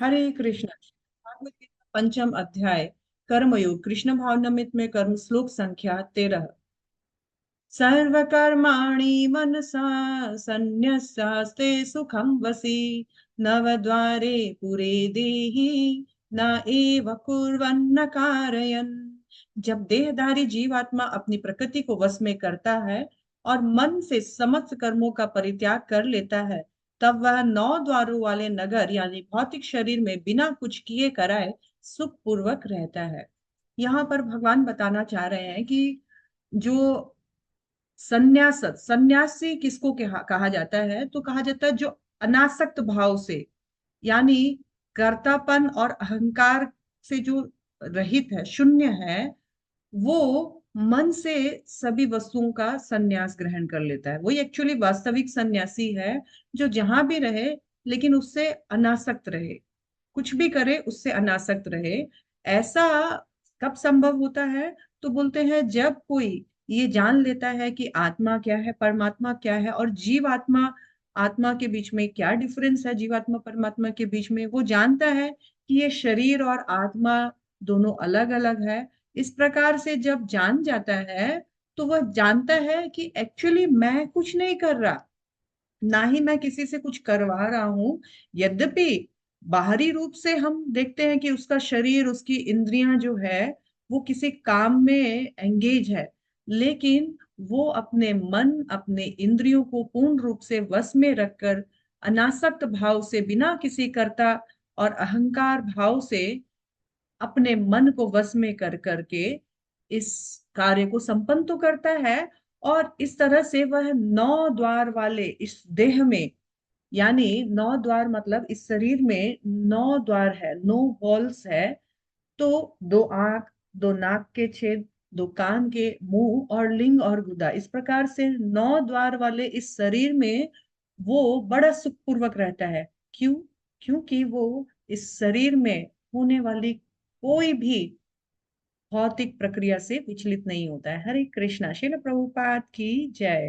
हरे कृष्ण। भागवत गीता पंचम अध्याय कर्मयोग कृष्ण भावनामृत में कर्म श्लोक संख्या 13। सर्वकर्माणि मनसा संन्यस्यास्ते सुखं वसि नवद्वारे पुरे देहि न एव कुर्वन्न कारयन्। जब देहधारी जीवात्मा अपनी प्रकृति को वश में करता है और मन से समस्त कर्मों का परित्याग कर लेता है, तब वह 9 द्वारों वाले नगर यानी भौतिक शरीर में बिना कुछ किए कराए सुख पूर्वक रहता है। यहाँ पर भगवान बताना चाह रहे हैं कि जो संन्यास सन्यासी किसको कहा जाता है, तो कहा जाता है जो अनासक्त भाव से, यानी कर्तापन और अहंकार से जो रहित है, शून्य है, वो मन से सभी वस्तुओं का संन्यास ग्रहण कर लेता है। वही एक्चुअली वास्तविक सन्यासी है, जो जहां भी रहे लेकिन उससे अनासक्त रहे, कुछ भी करे उससे अनासक्त रहे। ऐसा कब संभव होता है? तो बोलते हैं जब कोई ये जान लेता है कि आत्मा क्या है, परमात्मा क्या है, और जीव आत्मा आत्मा के बीच में क्या डिफरेंस है, जीवात्मा परमात्मा के बीच में वो जानता है कि ये शरीर और आत्मा दोनों अलग अलग है। इस प्रकार से जब जान जाता है, तो वह जानता है कि एक्चुअली मैं कुछ नहीं कर रहा, ना ही मैं किसी से कुछ करवा रहा हूं। यद्यपि बाहरी रूप से हम देखते हैं कि उसका शरीर, उसकी इंद्रियां जो है वो किसी काम में एंगेज है, लेकिन वो अपने मन, अपने इंद्रियों को पूर्ण रूप से वश में रखकर अनासक्त भाव से, बिना किसी कर्ता और अहंकार भाव से अपने मन को वश में कर करके इस कार्य को संपन्न तो करता है। और इस तरह से वह 9 द्वार वाले इस देह में, यानी 9 द्वार मतलब इस शरीर में 9 द्वार है, 9 होल्स है। तो 2 आंख, 2 नाक के छेद, 2 कान के मुंह और लिंग और गुदा, इस प्रकार से 9 द्वार वाले इस शरीर में वो बड़ा सुखपूर्वक रहता है। क्यों? क्योंकि वो इस शरीर में होने वाली कोई भी भौतिक प्रक्रिया से विचलित नहीं होता है। हरे कृष्णा। श्रील प्रभुपाद की जय।